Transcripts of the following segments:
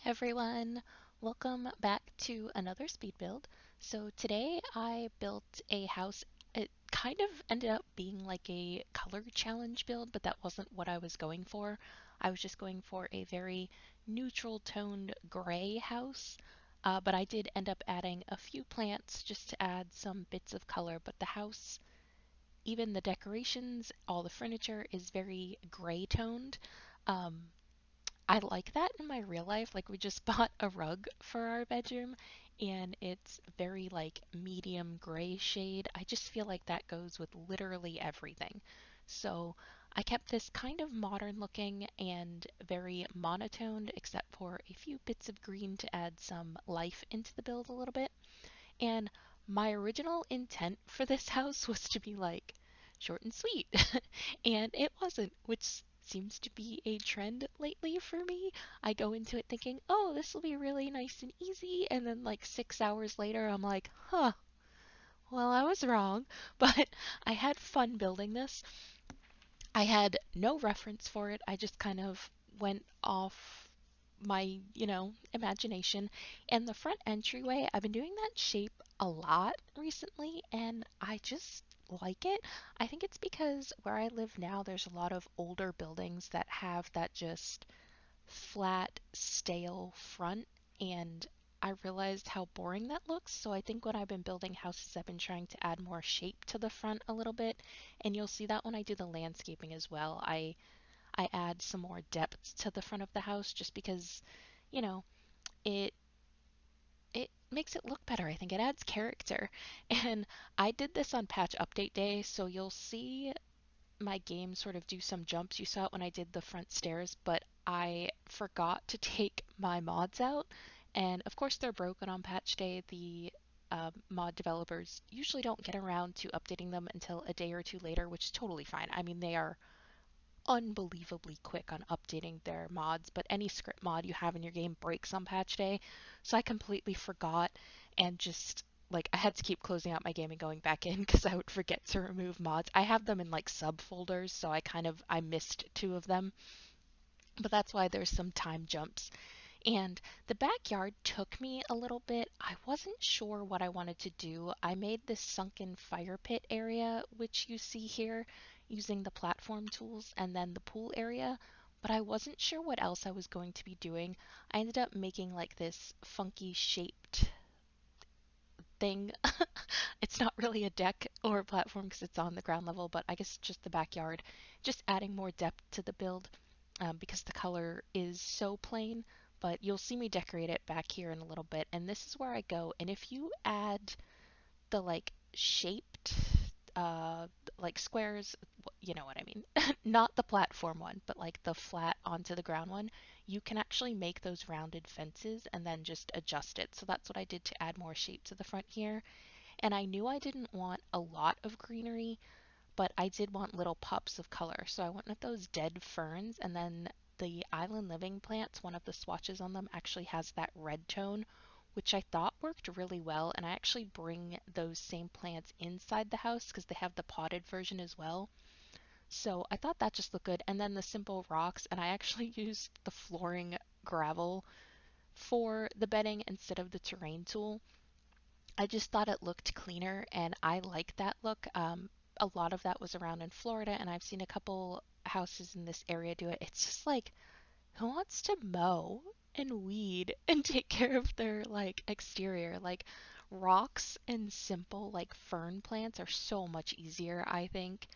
Everyone, welcome back to another speed build. So today I built a house. It kind of ended up being like a color challenge build, but that wasn't what I was going for. I was just going for a very neutral toned gray house, but I did end up adding a few plants just to add some bits of color, but the house, even the decorations, all the furniture is very gray toned. Um, I like that in my real life. Like we just bought a rug for our bedroom and it's very like medium gray shade. I just feel like that goes with literally everything. So I kept this kind of modern looking and very monotoned except for a few bits of green to add some life into the build a little bit. And my original intent for this house was to be like short and sweet. And it wasn't, which seems to be a trend lately for me. I go into it thinking, oh, this will be really nice and easy. And then, like, 6 hours later, I'm like, huh, well, I was wrong. But I had fun building this. I had no reference for it. I just kind of went off my, imagination. And the front entryway, I've been doing that shape a lot recently, and I just like it. I think it's because where I live now, there's a lot of older buildings that have that just flat, stale front, and I realized how boring that looks. So I think when I've been building houses, I've been trying to add more shape to the front a little bit, and you'll see that when I do the landscaping as well. I add some more depth to the front of the house just because, you know, it it makes it look better. I think it adds character. And I did this on patch update day, so you'll see my game sort of do some jumps. You saw it when I did the front stairs, but I forgot to take my mods out. And of course, they're broken on patch day. The mod developers usually don't get around to updating them until a day or two later, which is totally fine. I mean, they are unbelievably quick on updating their mods, but any script mod you have in your game breaks on patch day. So I completely forgot and just like I had to keep closing out my game and going back in because I would forget to remove mods. I have them in like subfolders, so I missed two of them. But that's why there's some time jumps. And the backyard took me a little bit. I wasn't sure what I wanted to do. I made this sunken fire pit area, which you see here, using the platform tools, and then the pool area, but I wasn't sure what else I was going to be doing. I ended up making like this funky shaped thing. It's not really a deck or a platform because it's on the ground level, but I guess just the backyard. Just adding more depth to the build because the color is so plain. But you'll see me decorate it back here in a little bit. And this is where I go. And if you add the like shaped like squares, you know what I mean. Not the platform one, but like the flat onto the ground one. You can actually make those rounded fences and then just adjust it. So that's what I did to add more shape to the front here. And I knew I didn't want a lot of greenery, but I did want little pops of color. So I went with those dead ferns, and then the island living plants, one of the swatches on them actually has that red tone, which I thought worked really well. And I actually bring those same plants inside the house because they have the potted version as well. So I thought that just looked good. And then the simple rocks, and I actually used the flooring gravel for the bedding instead of the terrain tool. I just thought it looked cleaner and I like that look. A lot of that was around in Florida, and I've seen a couple houses in this area do it. It's just like, who wants to mow and weed and take care of their like exterior? Like rocks and simple like fern plants are so much easier, I think.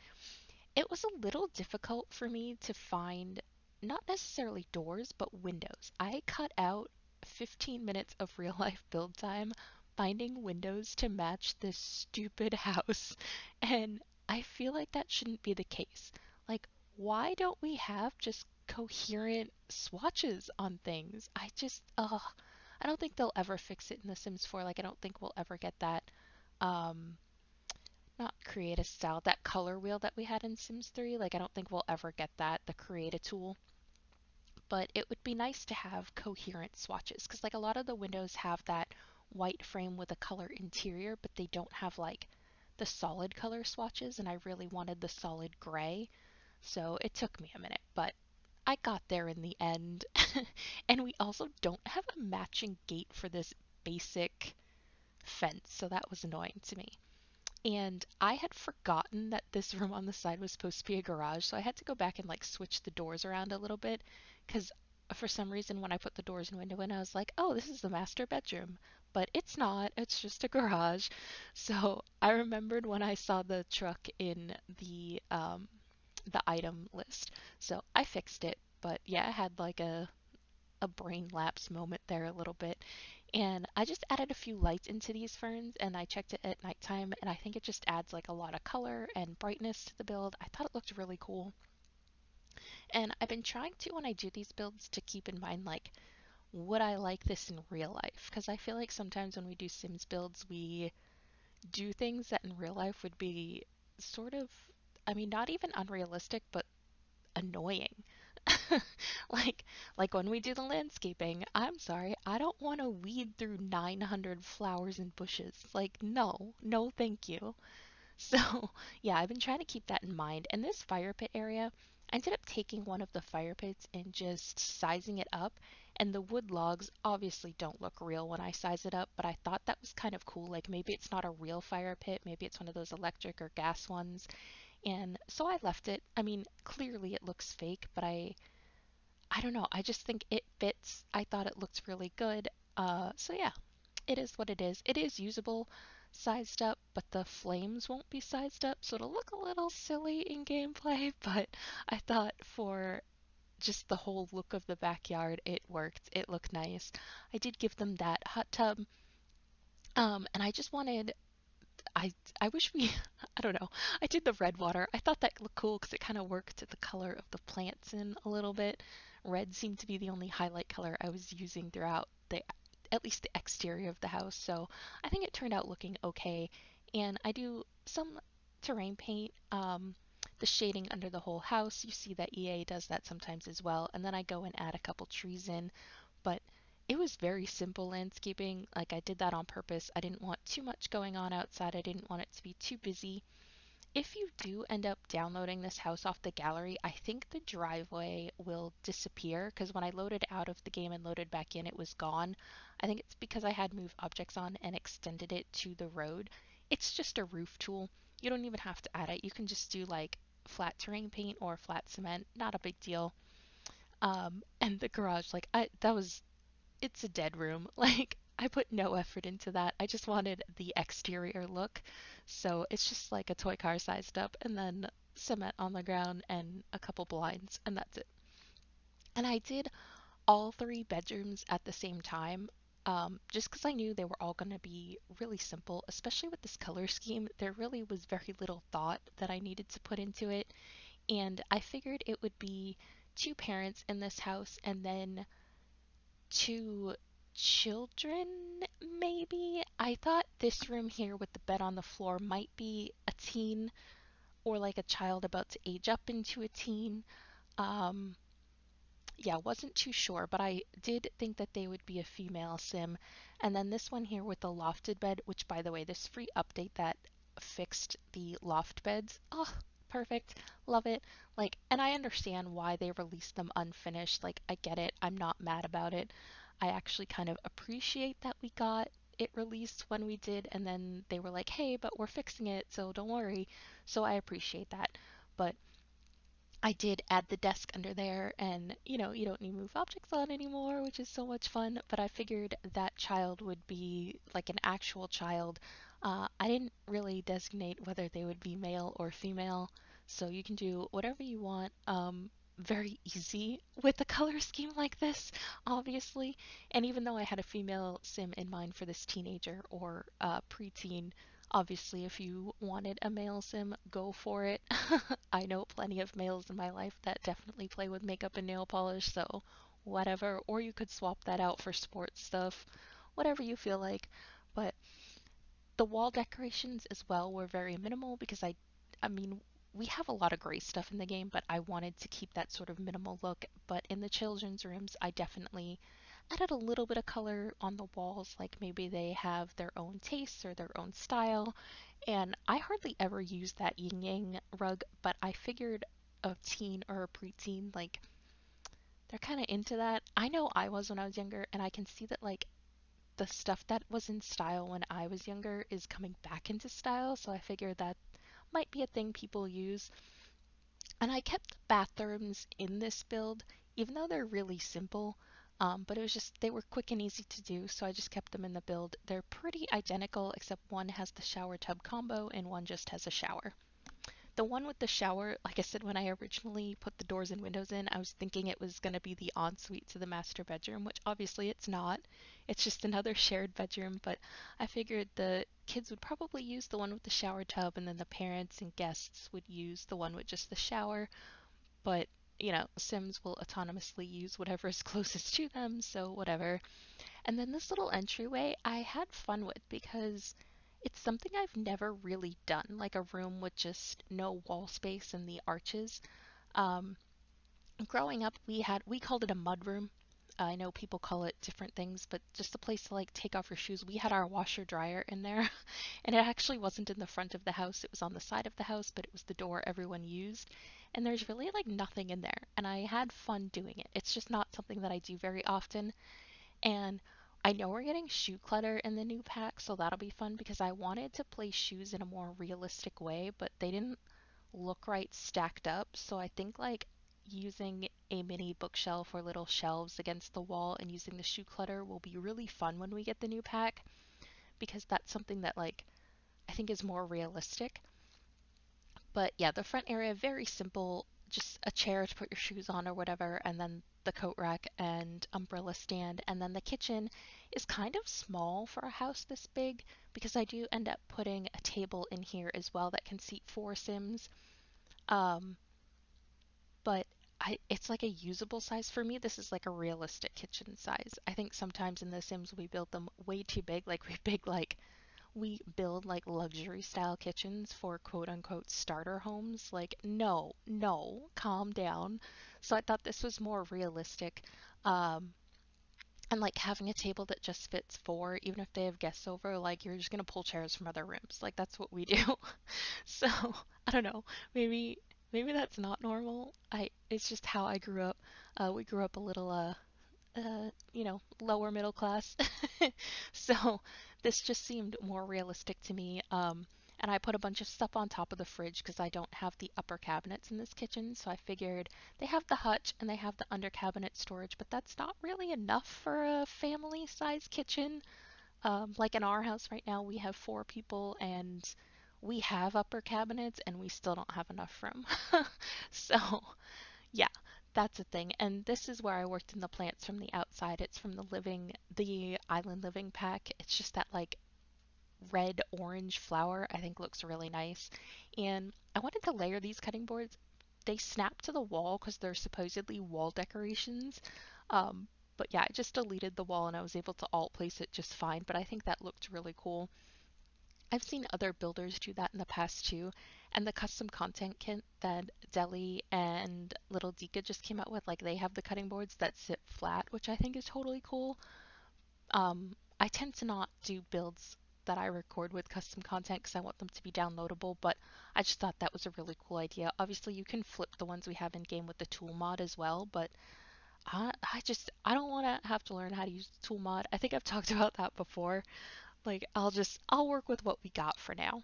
It was a little difficult for me to find not necessarily doors, but windows. I cut out 15 minutes of real life build time finding windows to match this stupid house, and I feel like that shouldn't be the case. Like, why don't we have just coherent swatches on things? I don't think they'll ever fix it in The Sims 4. Like, I don't think we'll ever get that. Um, Not create a style, that color wheel that we had in Sims 3. Like, I don't think we'll ever get that, the create a tool. But it would be nice to have coherent swatches because, like, a lot of the windows have that white frame with a color interior, but they don't have, like, the solid color swatches. And I really wanted the solid gray. So it took me a minute, but I got there in the end. And we also don't have a matching gate for this basic fence, so that was annoying to me. And I had forgotten that this room on the side was supposed to be a garage, so I had to go back and like switch the doors around a little bit because for some reason when I put the doors and window in, I was like, oh, this is the master bedroom. But it's not, it's just a garage. So I remembered when I saw the truck in the item list. So I fixed it. But yeah, I had like a brain lapse moment there a little bit. And I just added a few lights into these ferns and I checked it at nighttime and I think it just adds like a lot of color and brightness to the build. I thought it looked really cool. And I've been trying to, when I do these builds, to keep in mind like, would I like this in real life? Because I feel like sometimes when we do Sims builds, we do things that in real life would be sort of, I mean, not even unrealistic, but annoying. like like when we do the landscaping, I'm sorry, I don't want to weed through 900 flowers and bushes. Like no, no thank you. So, yeah, I've been trying to keep that in mind. And this fire pit area, I ended up taking one of the fire pits and just sizing it up. And the wood logs obviously don't look real when I size it up, but I thought that was kind of cool. Like maybe it's not a real fire pit, maybe it's one of those electric or gas ones. And so I left it. I mean, clearly it looks fake, but I don't know. I just think it fits. I thought it looked really good. So yeah, it is what it is. It is usable, sized up, but the flames won't be sized up, so it'll look a little silly in gameplay. But I thought for just the whole look of the backyard, it worked. It looked nice. I did give them that hot tub, and I just wanted I I wish we I don't know. I did the red water. I thought that looked cool because it kind of worked the color of the plants in a little bit. Red seemed to be the only highlight color I was using throughout the at least the exterior of the house. So I think it turned out looking okay. And I do some terrain paint, the shading under the whole house. You see that EA does that sometimes as well. And then I go and add a couple trees in, but it was very simple landscaping. Like I did that on purpose. I didn't want too much going on outside. I didn't want it to be too busy. If you do end up downloading this house off the gallery, I think the driveway will disappear because when I loaded out of the game and loaded back in, it was gone. I think it's because I had move objects on and extended it to the road. It's just a roof tool. You don't even have to add it. You can just do like flat terrain paint or flat cement. Not a big deal. And the garage, like that was it's a dead room. Like, I put no effort into that. I just wanted the exterior look. So it's just like a toy car sized up and then cement on the ground and a couple blinds, and that's it. And I did all three bedrooms at the same time. Just because I knew they were all going to be really simple, especially with this color scheme, there really was very little thought that I needed to put into it. And I figured it would be two parents in this house and then two children, maybe. I thought this room here with the bed on the floor might be a teen or like a child about to age up into a teen. Um, yeah, wasn't too sure, but I did think that they would be a female sim. And then this one here with the lofted bed, which by the way, this free update that fixed the loft beds. Oh, perfect. Love it. Like, and I understand why they released them unfinished. Like, I get it. I'm not mad about it. I actually kind of appreciate that we got it released when we did, and then they were like, hey, but we're fixing it, so don't worry. So I appreciate that. But I did add the desk under there, and you don't need to move objects on anymore, which is so much fun. But I figured that child would be like an actual child. I didn't really designate whether they would be male or female, so you can do whatever you want. Very easy with a color scheme like this, obviously. And even though I had a female sim in mind for this teenager or preteen, obviously, if you wanted a male sim, go for it. I know plenty of males in my life that definitely play with makeup and nail polish, so whatever. Or you could swap that out for sports stuff, whatever you feel like. But the wall decorations as well were very minimal because I mean, we have a lot of gray stuff in the game, but I wanted to keep that sort of minimal look. But in the children's rooms, I definitely added a little bit of color on the walls, like maybe they have their own tastes or their own style. And I hardly ever use that yin yang rug, but I figured a teen or a preteen, like they're kind of into that. I know I was when I was younger, and I can see that like the stuff that was in style when I was younger is coming back into style, so I figured that might be a thing people use. And I kept the bathrooms in this build, even though they're really simple. But it was just, they were quick and easy to do, so I just kept them in the build. They're pretty identical, except one has the shower tub combo and one just has a shower. The one with the shower, like I said, when I originally put the doors and windows in, I was thinking it was going to be the ensuite to the master bedroom, which obviously it's not. It's just another shared bedroom, but I figured the kids would probably use the one with the shower tub, and then the parents and guests would use the one with just the shower. But, you know, Sims will autonomously use whatever is closest to them, so whatever. And then this little entryway I had fun with because it's something I've never really done, like a room with just no wall space and the arches. Um, Growing up, we called it a mud room. I know people call it different things, but just a place to like take off your shoes. We had our washer dryer in there, and it actually wasn't in the front of the house. It was on the side of the house, but it was the door everyone used. And there's really like nothing in there, and I had fun doing it. It's just not something that I do very often. And I know we're getting shoe clutter in the new pack, so that'll be fun because I wanted to place shoes in a more realistic way, but they didn't look right stacked up. So I think like using a mini bookshelf or little shelves against the wall and using the shoe clutter will be really fun when we get the new pack because that's something that like I think is more realistic. But yeah, the front area, very simple, just a chair to put your shoes on or whatever, and then the coat rack and umbrella stand. And then the kitchen is kind of small for a house this big because I do end up putting a table in here as well that can seat 4 Sims. Um, but it's like a usable size for me. This is like a realistic kitchen size. I think sometimes in The Sims we build them way too big, we build like luxury style kitchens for quote unquote starter homes. Like, no, no, calm down. So I thought this was more realistic. Um, and like having a table that just fits 4, even if they have guests over, like you're just gonna pull chairs from other rooms. Like that's what we do. So I don't know. Maybe that's not normal. It's just how I grew up. We grew up a little lower middle class. So this just seemed more realistic to me. And I put a bunch of stuff on top of the fridge because I don't have the upper cabinets in this kitchen. So I figured they have the hutch and they have the under cabinet storage, but that's not really enough for a family size kitchen. Like in our house right now, we have 4 people and we have upper cabinets and we still don't have enough room. So yeah, that's a thing. And this is where I worked in the plants from the outside. It's from the island living pack. It's just that like red orange flower I think looks really nice. And I wanted to layer these cutting boards. They snap to the wall because they're supposedly wall decorations. Um, but yeah, I just deleted the wall and I was able to alt place it just fine. But I think that looked really cool. I've seen other builders do that in the past too, and the custom content kit that Deli and Little Dika just came out with, like they have the cutting boards that sit flat, which I think is totally cool. I tend to not do builds that I record with custom content because I want them to be downloadable, but I just thought that was a really cool idea. Obviously, you can flip the ones we have in game with the tool mod as well, but I don't want to have to learn how to use the tool mod. I think I've talked about that before. Like I'll work with what we got for now.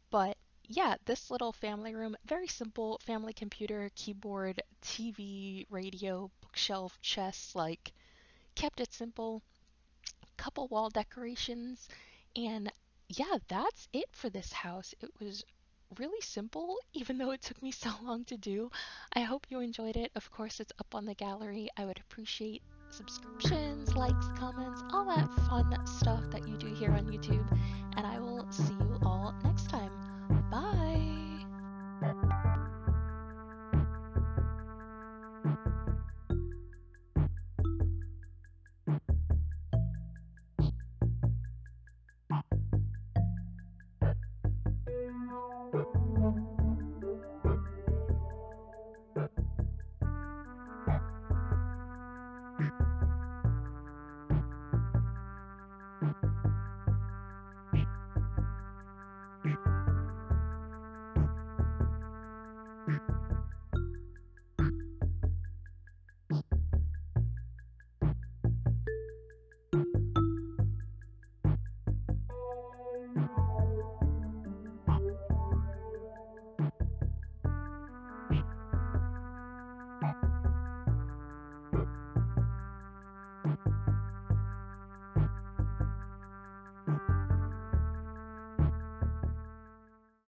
But yeah, this little family room, very simple family computer, keyboard, TV, radio, bookshelf, chest, like kept it simple, couple wall decorations, and yeah, that's it for this house. It was really simple, even though it took me so long to do. I hope you enjoyed it. Of course, it's up on the gallery. I would appreciate subscriptions, likes, comments, all that fun stuff that you do here on YouTube, and I will see